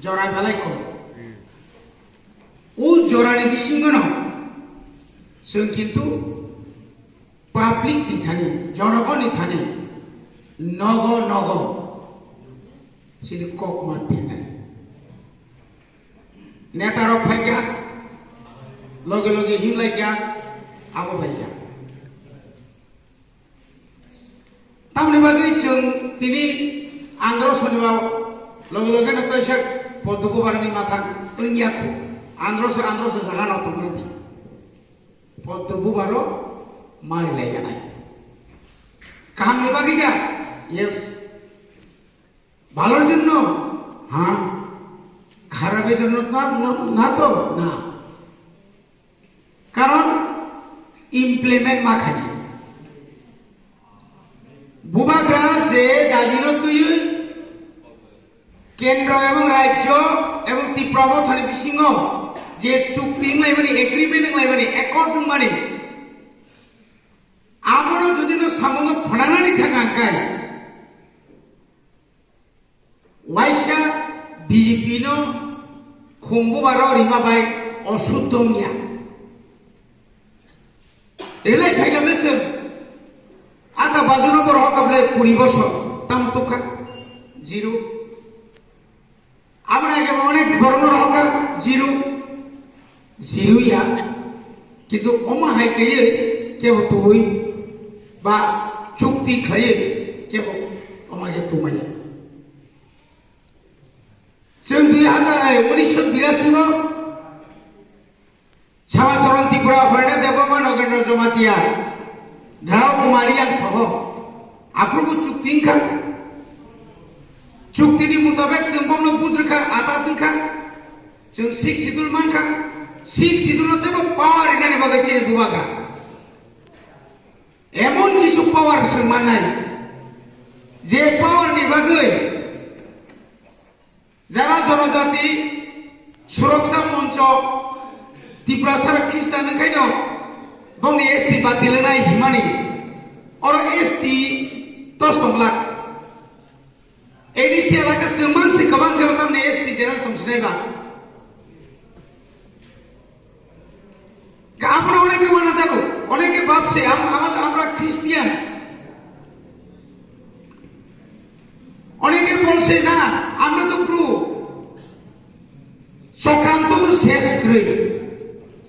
জরা বেলায় কম ও জরানি বিশিঙ্গন जों किन्तु पाब्लिक नि थानि जनगण नि थानि नग नग सिनि कक मात फेनाय नेता रक फाइया लगे लगे हिमलाइया आबो फाइया तामनि बागै जों दिनै आंग्र सनिबाव लगे लगे नतैसा पद्दुको बारनि माथा ओंगियाखौ आंग्रसो जागा नतुगुरति पद्दुको बारो मारि लायनाय कामनि बागै जा यस ভালোর জন্য হ্যাঁ খারাপের জন্য না তো না কারণ ইমপ্লিমেন্ট মাখানি বুবাগ্রা যে দাবিনো তুই কেন্দ্র এবং রাজ্য এবং ত্রিপ্রবথানি বিসিংহ যে চুক্তি লাইবানি এগ্রিমেন্ট লাইবানি একর্ড মানে আমরা যদি সামনে ফড়ানানি থাকাঙ্কায় वाइसा बीजेपी नो खुंबो बारो रिमा बाय असुद्धमिया एलाय फाइगाबले जों आदा बाजुनो बर हकाबले 20 বছর ताम तोखा जिरो আমরা আগে অনেক বড়র হকা জিরো জিরোয়া কিন্তু ওমা হাইকেয়ে কেব তুই বা চুক্তি খায়ে কেব ওমাকে তুমায়া जों 1982 सावाचरण त्रिपुरा हरणे देवबर्मा नगेन्द्र जमातिया ध्राव कुमारिया सह आफोरखौ चुक्तिखा चुक्तिनि मुताबिक जों बावनो बुद्रखा आता दोनखा जों 6 शिड्यूल मानखा 6 शिड्यूलनो देबो पावर इनानि बागै चिनि बुबागा एमन किछु पावर जों माननाय जे पावरनि बागै যারা জনজাতি সুরক্ষা মঞ্চ ত্রিপুরা সারা খ্রিস্টান খাইন বংনি এসটি বাতিলনাই হিমানি और एसटी 10 लाख एडीसी एलाका जों मानसि गोबां गोबां एसटी जेराल दंसनायबा আমরা অনেকে মানা যাবো অনেকে ভাবছে আমরা খ্রিস্টান অনেকে বলছে না আমরা তো প্রু চক্রান্ত তো শেষ করে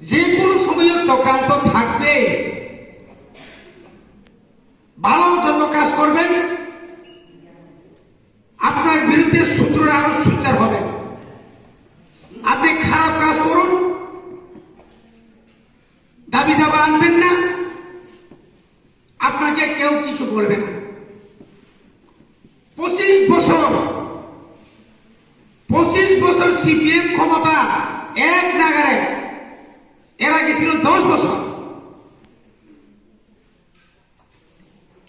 যে কোনো সময় চক্রান্ত থাকবে ভালোর জন্য কাজ করবেন আপনার বিরুদ্ধে শত্রুরা আরো সোচ্চার হবে আপনি খারাপ কাজ করুন দাবি দাবা আনবেন না আপনাকে কেউ কিছু বলবে না 25 বছর সিপিএম ক্ষমতা এক নাগারে এর আগে ছিল 10 বছর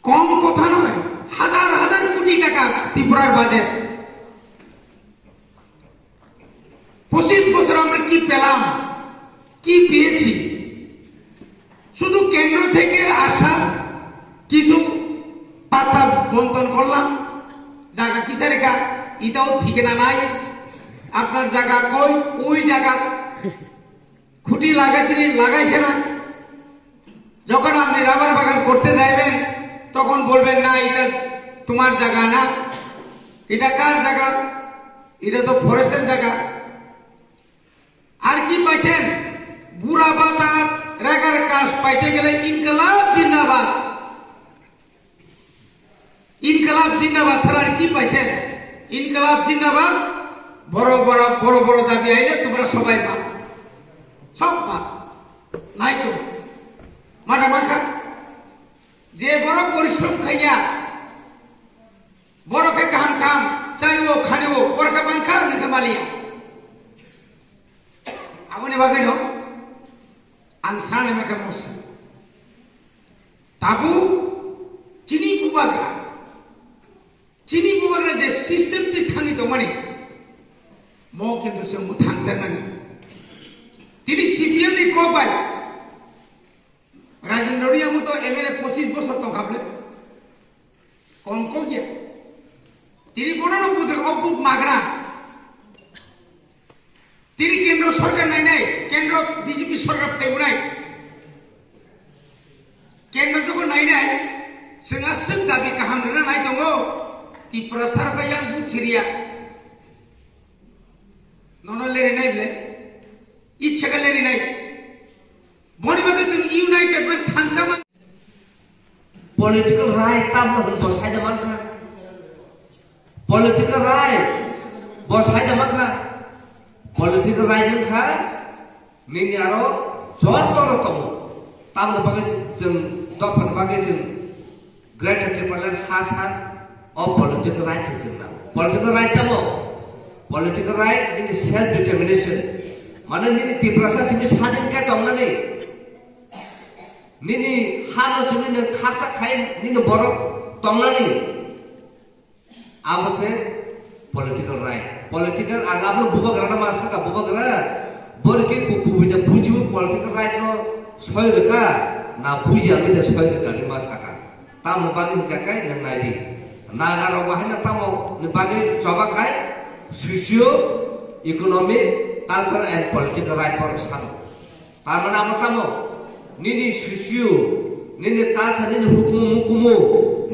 কম কথা নয় হাজার হাজার কোটি টাকা ত্রিপুরার বাজেট 25 বছর আমরা কি পেলাম কি পেয়েছি শুধু কেন্দ্র থেকে আসা কিছু পাতা বন্টন করলাম জায়গা কিসের রেখা এটাও ঠিকানা নাই আপনার জায়গা কই ওই জায়গা খুঁটি লাগাইছে না যখন আপনি রাবার বাগান করতে যাইবেন তখন বলবেন না এটা তোমার জায়গা না এটা কার জায়গা এটা তো ফরেস্টের জায়গা আর কি পাইছেন বুড়া বাতা রেগার কাজ পাইতে গেলে ইনকলাব জিন্দাবাদ ইনকলাব জিন্দাবাদ ছাড়া আর কি পাইছেন ইনকলাব জিন্দাবাদ বড় বড় দাবি আইলে তোমরা সবাই পাও সব পাও নাই তো মাথা মাখা যে বড় পরিশ্রম খাইয়া বড় খাই কাম চাইব খানিব বড় খা বাংখা নিখা মালিয়া আপনি বাকি ন आं साने माखा मसा ताबु चिनी बुबाग्रा जे सिस्टेम ति थांनि दं माने म किन्तु जों थांजानानै तिनि सीपीएम नि कोबाय राजेन्द्र रियामु तो एमएलए 25 বছর তো खाबले কনকো গিয়া তিনি 15 বছর অবুক মাগনা তিনি কেন্দ্র সরকার নাই কেন্দ্র বিজেপি সরকার ফাইব নাই কেন্দ্র যখন নাই जोंहा जों दाबि खालामनो नाय दङ त्रिपुरा सरकाया बुथिरिया नन लेरिनाय ब्ले इच्छागा लेरिनाय बनिबागो जों इउनाइटेड वे थांसामा political right tam no bosai da makna political right bosai da makna political right जों खा नैनि आरो जतरो तम tam no बागै जों दफन बागै जों Greater Timberland has of political right is now. Political right tamo. Political right is self-determination. Mana nini tiprasa sini sadin ka tongna ni. Nini hana sini ne khasa khain nini borok tongna ni. Amo se political right. Political agam buba garana masa ka buba garana. Borke kuku bida buju political right no soy beka na buji amida soy beka ni masa ka. Tamu bagi kakai yang naik naga rombahnya tamu bagi coba kai sosio ekonomi cultural and political right for sama karena nama tamu nini sosio nini culture nini hukum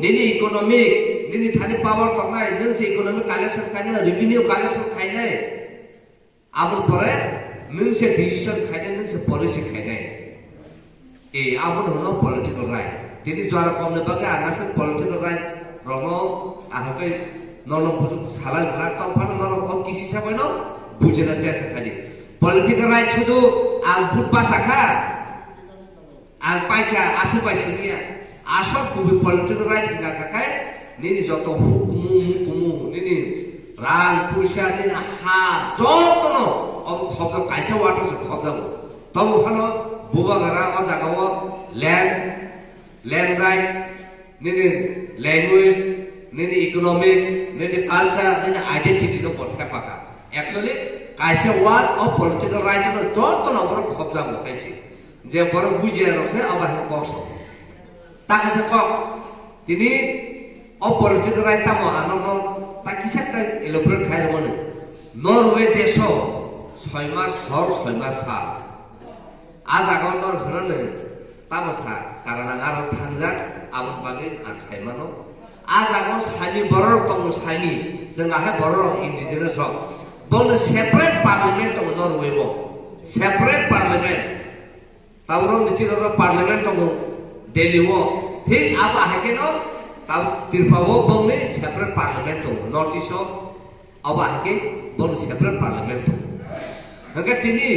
nini ekonomi nini thani power tangai nini si ekonomi collection kainya revenue collection kainya amul pore nini si decision kainya nini si policy kainya amul hono political right jadi juara kom nebaga anasal political right rono ahakai nono bujuk salah benar tau pano nono kom kisi siapa no bujena cesa kali political right sudu al butba saka al paika asu paisinya asal kubi political right enggak kakai nini joto hukumu nini rang pusha nini ha joto no om khobda kaisa water se khobda tau pano buba gara o jagawo land right, nini language, nini economic, nini culture, nini identity no portrait paka. Actually, kaisa one of political right no joto na borok khobja mo kaisi. Je borok bujia no se abah no koso. Tak se kok. Tini of political right tamo ano no takisa ta elaborate khai mo ne. Norway desho 6 mas hor 6 mas sa. Az agon nor ghorone tamasa karena ngaruh tanjak amut bagi aksai mano ajago sani boror tong sani jengahe boror indigenous rock bon separate parliament tong Norway bo separate parliament tawro nichiro parliament tong Delhi bo thik aba hake no taw tirpabo bon ne separate parliament tong north east aba hake bon separate parliament tong hage tini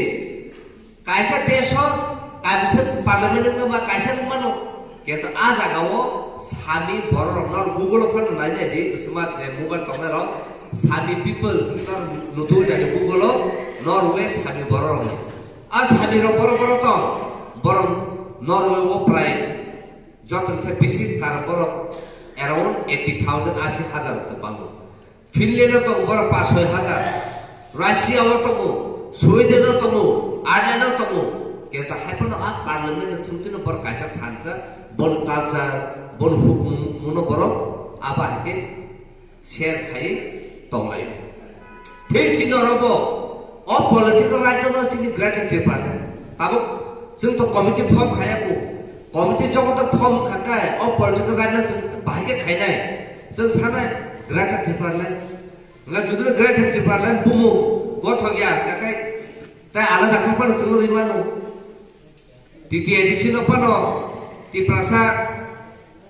kaisa desho Kaisar parlemen itu mah kaisar mana? Kita aja kawo sami boror nor Google pun nanya di semua mobile tongner sami people nor nutur dari Google Norway sami boror. Sami boror tong boror Norway wo price jotan se bisik kar boror around 80,000 80,000 tu bangun. Finland tong boror 5,000. Russia wo tong Sweden tong Ireland tong kita happen at parliament through to berkaca tansa bon culture bon hukum mono borok apa ke share khai tongai thik chino robo o political right no chini greater japan abo jung to committee form khaya ko committee jogo to form khakai o political right no bahike khai nai jung sana greater japan la nga judul greater japan la bumu go thogya kakai ta alada kapan jung rimano Titi edisi no pano ti prasa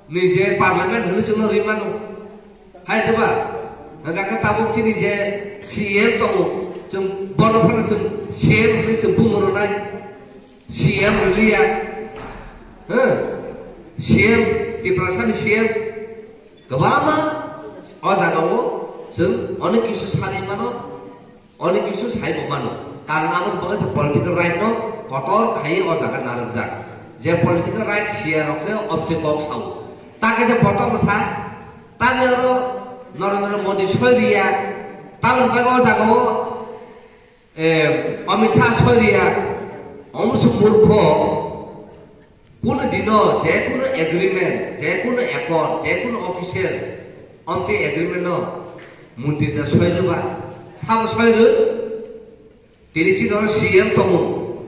nije parlemen hulu suno rimanu hai coba nggak ketabuk sini je CM tomo sum bono pano sum CM ni sum bumuru nai CM liya CM ti prasa ni CM kebama oh jagawo sum onek isu sari mano onek isu sai mano karena amut banget political right no kotor khai o jaga narajak je political right share okse object box sau take je bottom sa tanero Narendra Modi soria talon ba o jaga o Amit Shah soria omsu murkho কোনো দিন যে কোনো agreement যে কোনো accord যে কোনো official অন্তে agreement মন্ত্রীরা সয়বা sub সয়র তিনি ছিল সিএম তম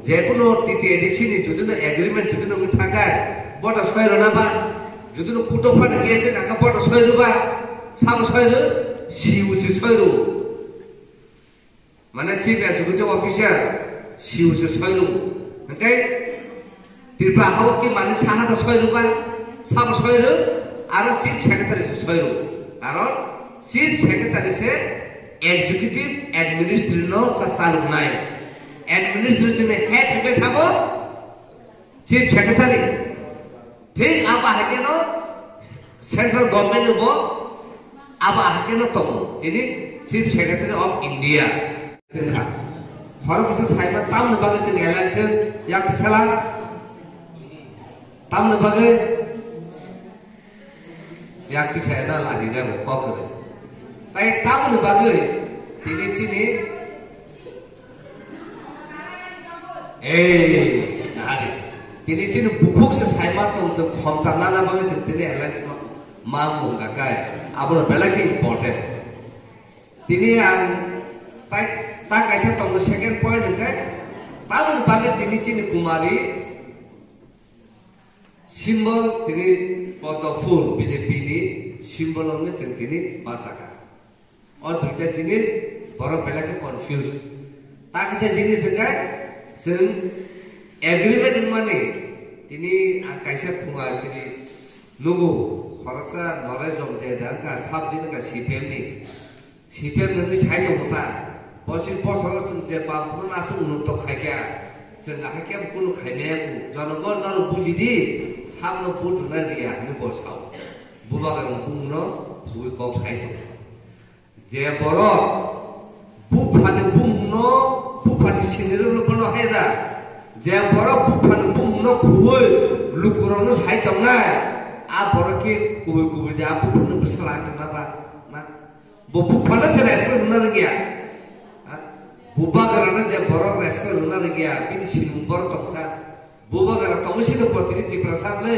যে কোনো টিটিএডিসি নি যদি এগ্রিমেন্ট যদি থাকায় বড় সয়র না বা যদি কুটো ফাটে গিয়েছে কাকা বড় সয়রবা সাব সয়র সিউচি সয়র মানে চিফ এক্সিকিউটিভ অফিসার সিউচি সয়র ওকে ত্রিপুরা হাও কি মানে সাহাটা সয়রবা সাব সয়র আর চিফ সেক্রেটারি সয়র কারণ চিফ সেক্রেটারি সে এক্সিকিউটিভ এডমিনিস্ট্রেশন চালু নাই एडमिनिस्ट्रेशन हेड থেকে সাবো চিফ সেক্রেটারি ঠিক আবা হাকেন সেন্ট্রাল গভর্নমেন্ট হবো আবা হাকেন তম তিনি চিফ সেক্রেটারি অফ ইন্ডিয়া খরচ সাইবা তামন বাগে जों इलेक्शन या पिछला तामन बागे या पिछला लाजी जाबो कखरे তাই तामन बागे তিনি সিনি नारी তিনি ছিল বুকুকসে সাইমাতো যে ক্ষমতা না বাগে তিনি ইলেকশন মামু গায় আবার বেলাকে ইম্পর্টেন্ট তিনি তাই তা কাইসা তম সেকেন্ড পয়েন্ট গায় তামন বাগে তিনি ছিল কুমারী সিম্বল তিনি পদ্ম ফুল বিজেপি নি সিম্বল হলে তিনি বাঁচাকা আর দুইটা জিনিস বড় বেলাকে কনফিউজ তা কাইসা জিনিস গায় जों एग्रीमेंट माने तिनी कायसा फुङा सिनि नुगु खरसा नरे जमते दांका साबजिन का सीपीएम ननि साइड होता पसिन पसर जों जे बापुन आसु उन्नत खायका जों आखाके कुनु खायने जनगण नरु बुजिदि सामनो बुटना रिया नि बसाव बुबागान बुंनो बुइ कौ साइड जे बर बुफानि बुंनो बुफासि सिनिरु लुकनो हायदा जे बर बुफानि बुंनो खुवै लुकुरनो साइड दंना आ बरके कुबै कुबै दे आ बुफानो बसला माबा ना बुफानो जे रेस्पेक्ट होना गया बुबागारानो जे बर रेस्पेक्ट होना गया बिनि सिनु बर तक्सा बुबागारा तमसिनो पतिनि तिप्रसाद ले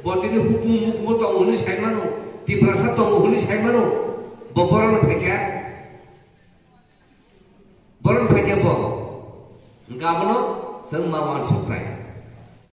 बतिनि हुकुम मुखमो तंगनि साइमानो तिप्रसाद तंगनि साइमानो बबरनो फेका बरन फैके बो गाबनो जों मावान सप्ताय